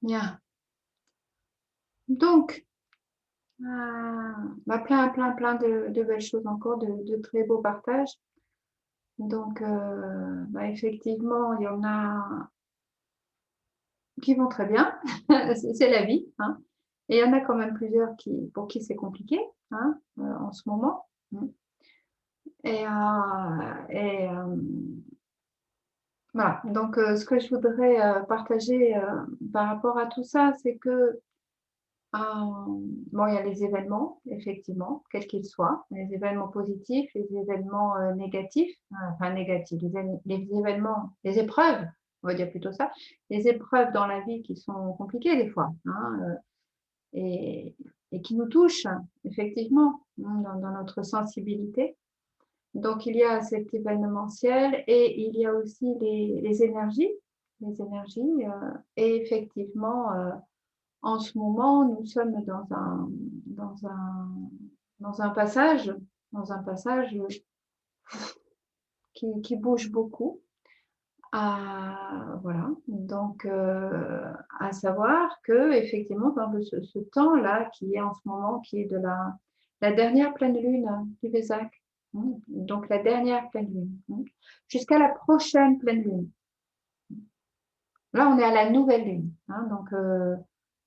Bien. Donc, plein de belles choses encore, de très beaux partages. Donc, effectivement, il y en a qui vont très bien, c'est la vie, hein. Et il y en a quand même plusieurs pour qui c'est compliqué, hein, en ce moment. Mmh. Voilà, donc ce que je voudrais, partager, par rapport à tout ça, c'est que, bon, il y a les événements, effectivement, quels qu'ils soient, les événements positifs, les événements, négatifs, enfin négatifs, les événements, les épreuves, on va dire plutôt ça, les épreuves dans la vie qui sont compliquées des fois, hein, et et qui nous touchent, effectivement, dans notre sensibilité. Donc il y a cet événementiel et il y a aussi les énergies, et effectivement, en ce moment, nous sommes dans un dans un passage dans un passage, qui bouge beaucoup. Voilà, donc à savoir qu'effectivement, dans ce temps-là qui est en ce moment, qui est de la dernière pleine lune du Vésac, donc la dernière pleine lune, jusqu'à la prochaine pleine lune. Là, on est à la nouvelle lune, hein, donc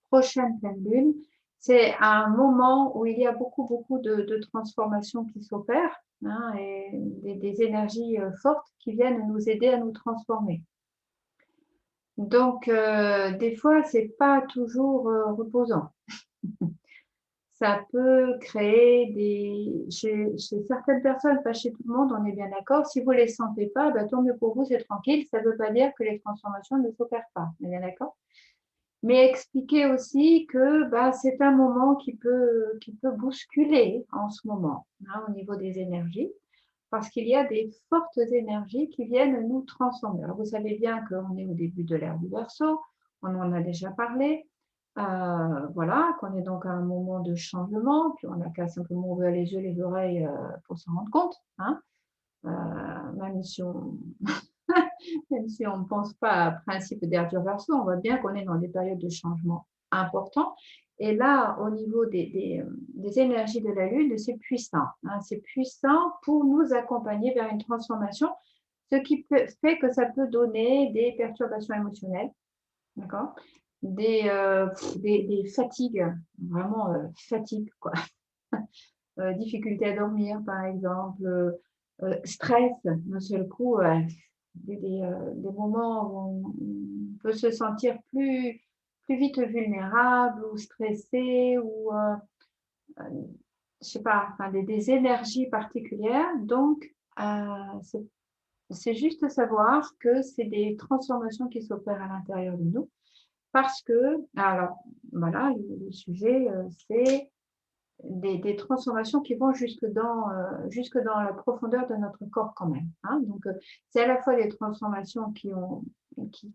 prochaine pleine lune. C'est un moment où il y a beaucoup de transformations qui s'opèrent, hein, et des énergies, fortes qui viennent nous aider à nous transformer. Donc, des fois, c'est pas toujours, reposant. Ça peut créer chez certaines personnes, pas chez tout le monde, on est bien d'accord. Si vous les sentez pas, bah, tant mieux pour vous, c'est tranquille. Ça veut pas dire que les transformations ne s'opèrent pas. On est bien d'accord? Mais expliquer aussi que, bah, c'est un moment qui peut bousculer en ce moment, hein, au niveau des énergies, parce qu'il y a des fortes énergies qui viennent nous transformer. Alors vous savez bien qu'on est au début de l'ère du Verseau, on en a déjà parlé, voilà, qu'on est donc à un moment de changement, puis on n'a qu'à simplement ouvrir les yeux, les oreilles, pour s'en rendre compte, hein. Même si on même si on ne pense pas à principe d'ère du Verseau, on voit bien qu'on est dans des périodes de changement importants. Et là, au niveau des énergies de la Lune, c'est puissant, hein. C'est puissant pour nous accompagner vers une transformation, ce qui fait que ça peut donner des perturbations émotionnelles, d'accord? Des fatigues, vraiment, fatigue, quoi. Difficulté à dormir, par exemple, stress, d'un seul coup, des moments où on peut se sentir plus vite vulnérable ou stressé ou, je sais pas, enfin des énergies particulières. Donc, c'est juste savoir que c'est des transformations qui s'opèrent à l'intérieur de nous parce que alors voilà, le sujet, c'est des transformations qui vont jusque dans la profondeur de notre corps quand même, hein. Donc, c'est à la fois des transformations qui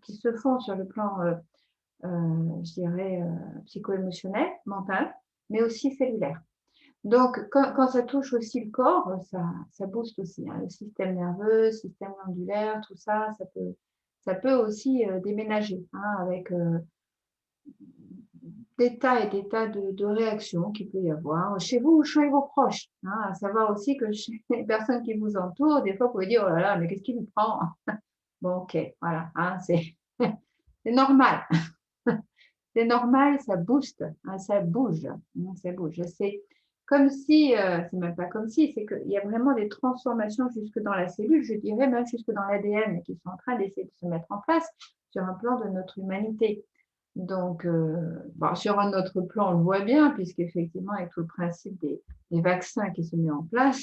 se font sur le plan, je dirais, psycho-émotionnel, mental, mais aussi cellulaire. Donc quand ça touche aussi le corps, ça booste aussi, hein, le système nerveux, système glandulaire, tout ça, ça peut aussi, déménager, hein, avec, des tas et des tas de réactions qu'il peut y avoir chez vous ou chez vos proches, hein. À savoir aussi que chez les personnes qui vous entourent, des fois, vous pouvez dire: «Oh là là, mais qu'est-ce qui lui prend?» Bon, OK, voilà, hein, c'est c'est normal. C'est normal, ça booste, hein, ça bouge, ça bouge. C'est comme si, c'est même pas comme si, c'est qu'il y a vraiment des transformations jusque dans la cellule, je dirais même jusque dans l'ADN qui sont en train d'essayer de se mettre en place sur un plan de notre humanité. Donc, bon, sur un autre plan, on le voit bien puisqu'effectivement avec tout le principe des vaccins qui se met en place,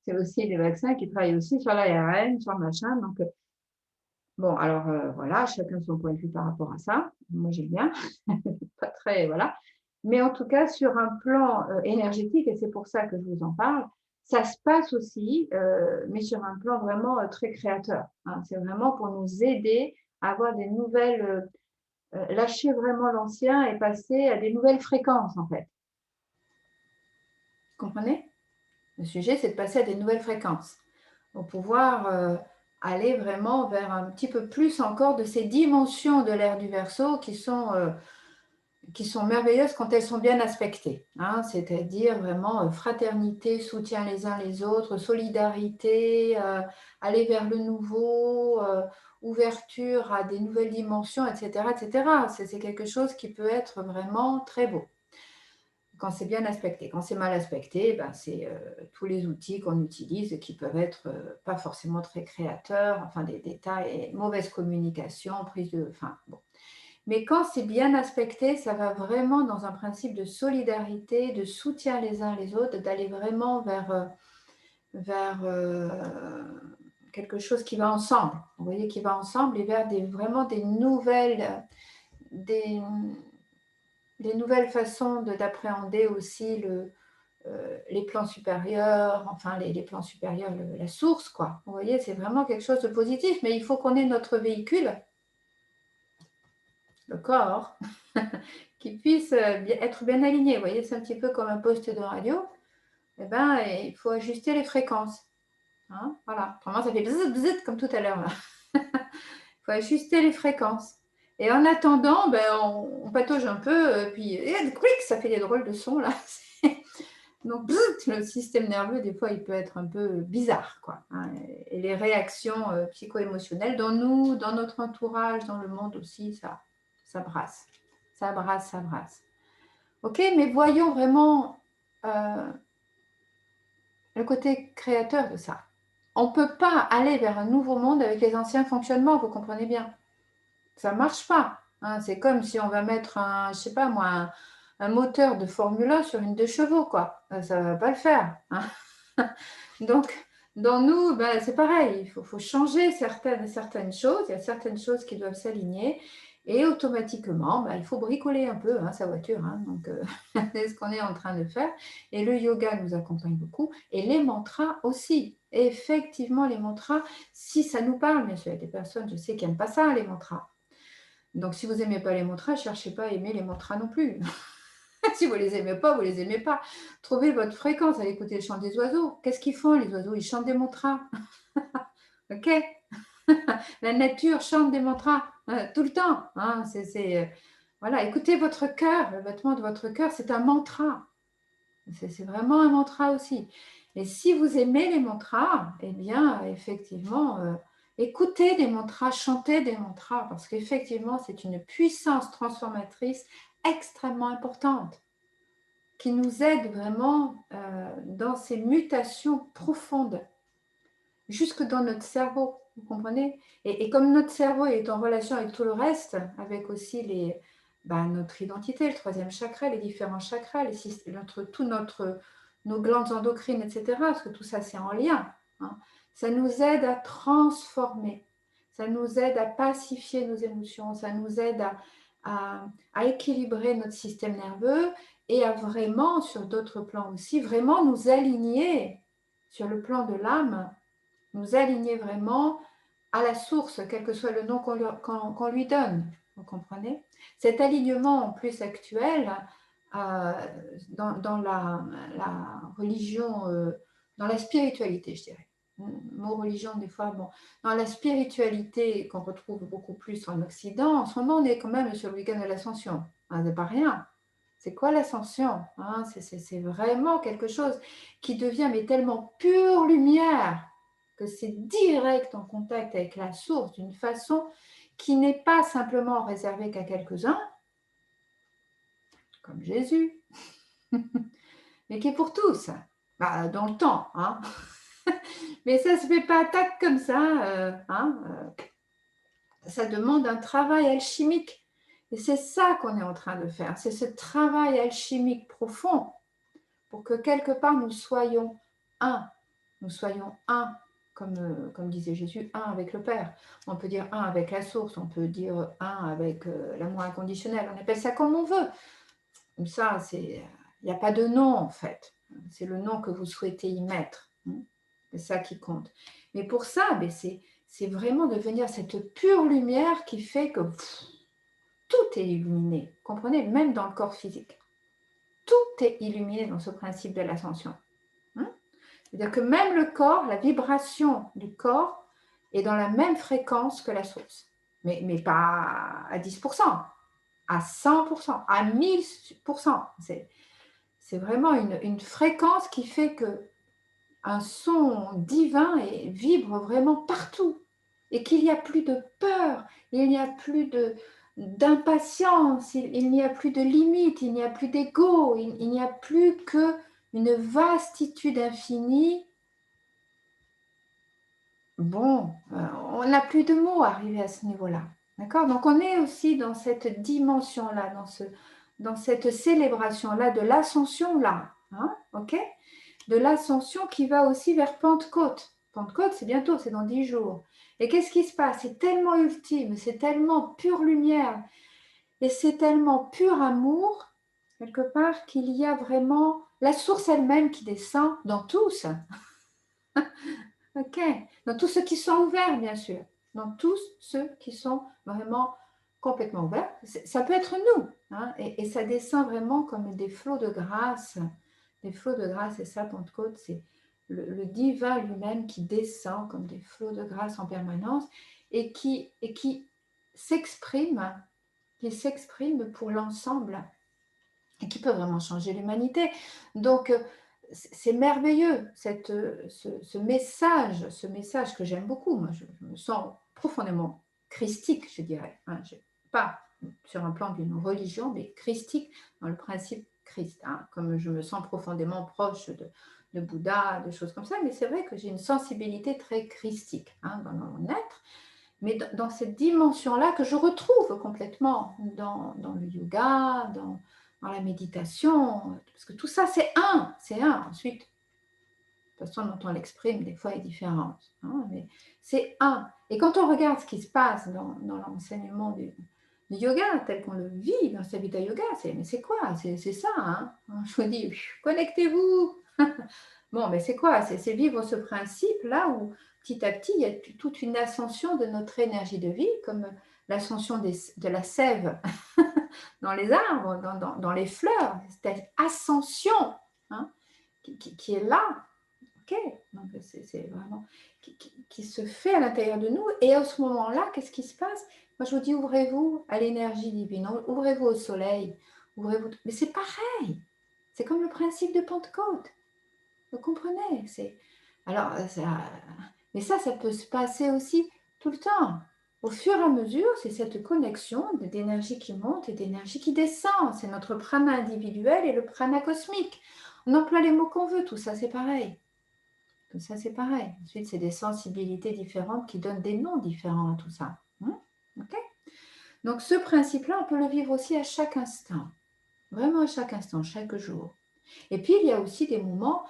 c'est aussi des vaccins qui travaillent aussi sur l'ARN, sur machin, donc, bon alors, voilà, chacun son point de vue par rapport à ça. Moi j'aime bien, pas très voilà. Mais en tout cas sur un plan, énergétique et c'est pour ça que je vous en parle, ça se passe aussi, mais sur un plan vraiment, très créateur, hein. C'est vraiment pour nous aider à avoir des nouvelles, lâcher vraiment l'ancien et passer à des nouvelles fréquences en fait. Vous comprenez? Le sujet, c'est de passer à des nouvelles fréquences pour pouvoir, aller vraiment vers un petit peu plus encore de ces dimensions de l'ère du Verseau qui sont merveilleuses quand elles sont bien aspectées, hein, c'est-à-dire vraiment fraternité, soutien les uns les autres, solidarité, aller vers le nouveau, ouverture à des nouvelles dimensions, etc. etc. C'est quelque chose qui peut être vraiment très beau quand c'est bien aspecté. Quand c'est mal aspecté, ben c'est tous les outils qu'on utilise qui peuvent être pas forcément très créateurs, enfin des détails, mauvaise communication, prise de... Enfin, bon. Mais quand c'est bien aspecté, ça va vraiment dans un principe de solidarité, de soutien les uns les autres, d'aller vraiment vers quelque chose qui va ensemble. Vous voyez, qui va ensemble et vers vraiment des nouvelles façons d'appréhender aussi les plans supérieurs, enfin les plans supérieurs, la source, quoi. Vous voyez, c'est vraiment quelque chose de positif, mais il faut qu'on ait notre véhicule, le corps, qui puisse être bien aligné. Vous voyez, c'est un petit peu comme un poste de radio. Eh ben, il faut ajuster les fréquences. Hein, voilà. Autrement, ça fait bzzz, bzzz, comme tout à l'heure. Il faut ajuster les fréquences. Et en attendant, ben, on patauge un peu, puis quick, ça fait des drôles de sons là. Donc, bzzz, le système nerveux, des fois, il peut être un peu bizarre, quoi. Hein, et les réactions psycho-émotionnelles dans nous, dans notre entourage, dans le monde aussi, ça brasse. Ça brasse, ça brasse. Ok, mais voyons vraiment le côté créateur de ça. On ne peut pas aller vers un nouveau monde avec les anciens fonctionnements, vous comprenez bien. Ça ne marche pas. Hein. C'est comme si on va mettre je sais pas moi, un moteur de Formule 1 sur une 2 chevaux, quoi. Ça ne va pas le faire. Hein. Donc, dans nous, ben, c'est pareil. Il faut changer certaines choses. Il y a certaines choses qui doivent s'aligner. Et automatiquement, ben, il faut bricoler un peu sa voiture. Hein. Donc, c'est ce qu'on est en train de faire. Et le yoga nous accompagne beaucoup. Et les mantras aussi. Effectivement, les mantras, si ça nous parle, bien sûr, il y a des personnes, je sais, qui n'aiment pas ça, les mantras. Donc, si vous n'aimez pas les mantras, ne cherchez pas à aimer les mantras non plus. Si vous ne les aimez pas, vous ne les aimez pas. Trouvez votre fréquence, allez écouter le chant des oiseaux. Qu'est-ce qu'ils font, les oiseaux? Ils chantent des mantras. Ok. La nature chante des mantras tout le temps. Hein. Voilà, écoutez votre cœur. Le battement de votre cœur, c'est un mantra. C'est vraiment un mantra aussi. Et si vous aimez les mantras, eh bien, effectivement, écoutez des mantras, chantez des mantras, parce qu'effectivement, c'est une puissance transformatrice extrêmement importante qui nous aide vraiment dans ces mutations profondes, jusque dans notre cerveau, vous comprenez? Et comme notre cerveau est en relation avec tout le reste, avec aussi notre identité, le troisième chakra, les différents chakras, nos glandes endocrines, etc., parce que tout ça, c'est en lien. Hein. Ça nous aide à transformer, ça nous aide à pacifier nos émotions, ça nous aide à équilibrer notre système nerveux et à vraiment, sur d'autres plans aussi, vraiment nous aligner sur le plan de l'âme, nous aligner vraiment à la source, quel que soit le nom qu'on lui donne. Vous comprenez? Cet alignement en plus actuel dans la religion, dans la spiritualité, je dirais. Le mot religion, des fois, bon. Dans la spiritualité qu'on retrouve beaucoup plus en Occident, en ce moment, on est quand même sur le week-end de l'ascension. Hein, c'est pas rien. C'est quoi l'ascension? Hein, c'est vraiment quelque chose qui devient mais tellement pure lumière que c'est direct en contact avec la source d'une façon qui n'est pas simplement réservée qu'à quelques-uns, comme Jésus, mais qui est pour tous, dans le temps. Hein. Mais ça ne se fait pas tac comme ça. Ça demande un travail alchimique. Et c'est ça qu'on est en train de faire. C'est ce travail alchimique profond pour que quelque part nous soyons un. Nous soyons un, comme disait Jésus, un avec le Père. On peut dire un avec la source, on peut dire un avec l'amour inconditionnel. On appelle ça comme on veut. Comme ça, il n'y a pas de nom en fait. C'est le nom que vous souhaitez y mettre. C'est ça qui compte. Mais pour ça, c'est vraiment devenir cette pure lumière qui fait que tout est illuminé. Comprenez? Même dans le corps physique. Tout est illuminé dans ce principe de l'ascension. C'est-à-dire que même le corps, la vibration du corps est dans la même fréquence que la source. Mais pas à 10%, à 100%, à 1000%. C'est vraiment une fréquence qui fait que un son divin vibre vraiment partout et qu'il n'y a plus de peur, il n'y a plus d'impatience, il n'y a plus de limites, il n'y a plus d'ego, il n'y a plus qu'une vastitude infinie. Bon, on n'a plus de mots arrivés à ce niveau-là. D'accord? Donc on est aussi dans cette dimension-là, dans cette célébration-là de l'ascension-là. Hein? Ok? De l'ascension qui va aussi vers Pentecôte. Pentecôte, c'est bientôt, c'est dans 10 jours. Et qu'est-ce qui se passe? C'est tellement ultime, c'est tellement pure lumière, et c'est tellement pur amour, quelque part, qu'il y a vraiment la source elle-même qui descend dans tous. Ok? Dans tous ceux qui sont ouverts, bien sûr. Dans tous ceux qui sont vraiment complètement ouverts. Ça peut être nous. Hein? Et ça descend vraiment comme des flots de grâce. Des flots de grâce, et ça, Pentecôte, c'est le divin lui-même qui descend comme des flots de grâce en permanence et qui s'exprime pour l'ensemble et qui peut vraiment changer l'humanité. Donc, c'est merveilleux, ce message que j'aime beaucoup. Moi, je me sens profondément christique, je dirais. Hein. Pas sur un plan d'une religion, mais christique dans le principe Christ. Hein. Comme je me sens profondément proche de Bouddha, de choses comme ça. Mais c'est vrai que j'ai une sensibilité très christique hein, dans mon être. Mais dans cette dimension-là que je retrouve complètement dans le yoga, dans la méditation, parce que tout ça c'est un. Ensuite, la façon dont on l'exprime des fois est différente, hein, mais c'est un. Et quand on regarde ce qui se passe dans l'enseignement du yoga tel qu'on le vit dans Savita Yoga, mais c'est quoi? C'est ça, hein. Je vous dis, connectez-vous. Bon, mais c'est quoi? C'est vivre ce principe-là où petit à petit, il y a toute une ascension de notre énergie de vie, comme l'ascension de la sève dans les arbres, dans les fleurs, cette ascension hein, qui est là. Ok, donc c'est vraiment qui se fait à l'intérieur de nous. Et à ce moment-là, qu'est-ce qui se passe? Moi, je vous dis, ouvrez-vous à l'énergie divine, ouvrez-vous au soleil, ouvrez-vous. Mais c'est pareil, c'est comme le principe de Pentecôte. Vous comprenez? Alors, mais ça peut se passer aussi tout le temps. Au fur et à mesure, c'est cette connexion d'énergie qui monte et d'énergie qui descend. C'est notre prana individuel et le prana cosmique. On emploie les mots qu'on veut, tout ça c'est pareil. Tout ça c'est pareil. Ensuite, c'est des sensibilités différentes qui donnent des noms différents à tout ça. Ok? Donc ce principe-là, on peut le vivre aussi à chaque instant. Vraiment à chaque instant, chaque jour. Et puis, il y a aussi des moments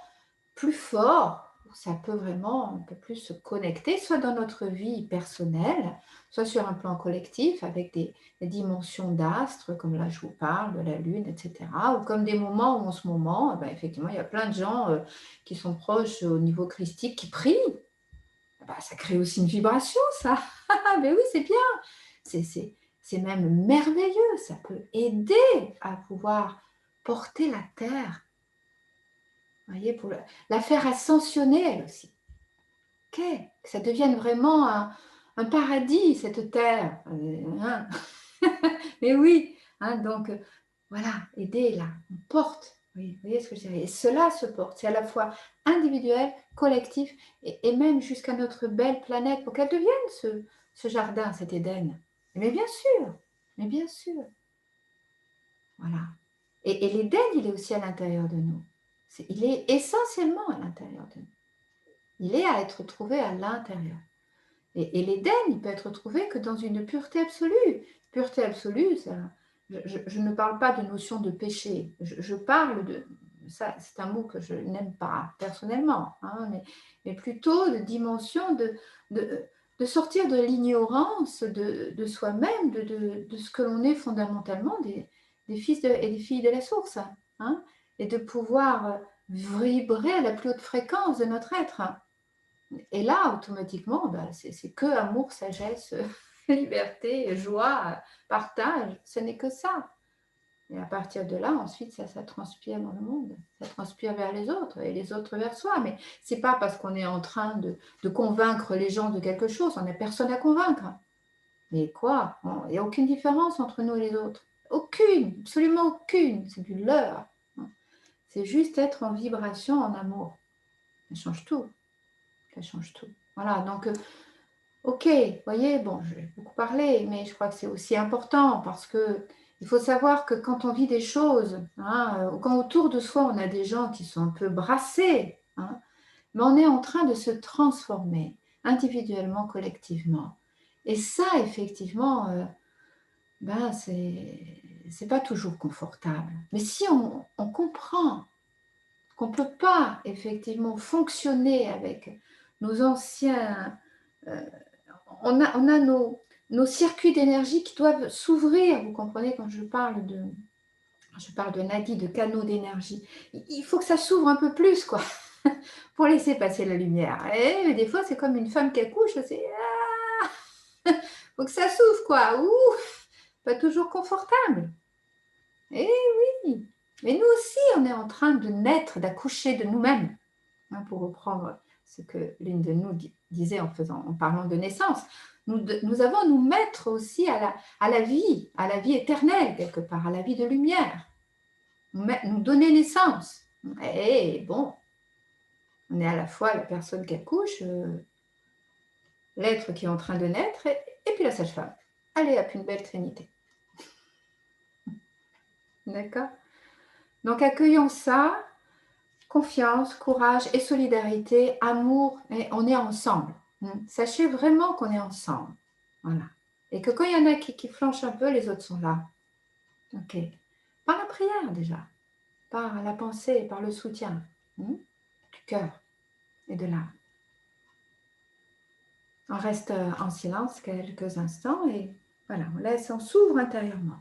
plus fort, ça peut vraiment un peu plus se connecter, soit dans notre vie personnelle, soit sur un plan collectif, avec des dimensions d'astres, comme là je vous parle, de la Lune, etc. Ou comme des moments où en ce moment, ben, effectivement, il y a plein de gens qui sont proches au niveau christique, qui prient. Ben, ça crée aussi une vibration, ça. Mais oui, c'est bien. C'est même merveilleux. Ça peut aider à pouvoir porter la Terre. Vous voyez, pour la faire ascensionner elle aussi. Ok, que ça devienne vraiment un paradis, cette terre. Hein. Mais oui, hein, donc voilà, aider là, on porte. Oui, vous voyez ce que je dirais. Et cela se porte, c'est à la fois individuel, collectif, et même jusqu'à notre belle planète, pour qu'elle devienne ce jardin, cet Éden. Mais bien sûr, mais bien sûr. Voilà. Et l'Éden, il est aussi à l'intérieur de nous. Il est essentiellement à l'intérieur de nous. Il est à être trouvé à l'intérieur. Et l'Éden, il peut être trouvé que dans une pureté absolue. Pureté absolue, ça, je ne parle pas de notion de péché. Je parle de... Ça, c'est un mot que je n'aime pas personnellement, hein, mais plutôt de dimension de sortir de l'ignorance de soi-même, de ce que l'on est fondamentalement des fils et des filles de la source. Hein, et de pouvoir vibrer à la plus haute fréquence de notre être. Et là, automatiquement, ben, c'est que amour, sagesse, liberté, joie, partage. Ce n'est que ça. Et à partir de là, ensuite, ça transpire dans le monde. Ça transpire vers les autres et les autres vers soi. Mais ce n'est pas parce qu'on est en train de convaincre les gens de quelque chose. On n'a personne à convaincre. Mais quoi? Il n'y a aucune différence entre nous et les autres. Aucune, absolument aucune. C'est du leurre. C'est juste être en vibration, en amour. Ça change tout. Ça change tout. Voilà, donc, ok, vous voyez, bon, j'ai beaucoup parlé, mais je crois que c'est aussi important parce que il faut savoir que quand on vit des choses, ou quand autour de soi on a des gens qui sont un peu brassés, mais on est en train de se transformer individuellement, collectivement. Et ça, effectivement, c'est pas toujours confortable. Mais si on comprend qu'on ne peut pas effectivement fonctionner avec nos anciens... on a nos circuits d'énergie qui doivent s'ouvrir, vous comprenez, quand je parle de nadis, de canaux d'énergie. Il faut que ça s'ouvre un peu plus, quoi, pour laisser passer la lumière. Et des fois, c'est comme une femme qui accouche, c'est... faut que ça s'ouvre, quoi. Ouh, pas toujours confortable. Eh oui, mais nous aussi, on est en train de naître, d'accoucher de nous-mêmes, pour reprendre ce que l'une de nous disait en parlant de naissance. Nous avons à nous mettre aussi à la vie éternelle, quelque part, à la vie de lumière, nous donner naissance. Et bon, on est à la fois la personne qui accouche, l'être qui est en train de naître, et puis la sage-femme. Allez, hop, une belle trinité. D'accord? Donc accueillons ça, confiance, courage et solidarité, amour, et on est ensemble. Sachez vraiment qu'on est ensemble. Voilà. Et que quand il y en a qui flanchent un peu, les autres sont là. Ok. Par la prière déjà, par la pensée, par le soutien du cœur et de l'âme. On reste en silence quelques instants et voilà, on s'ouvre intérieurement.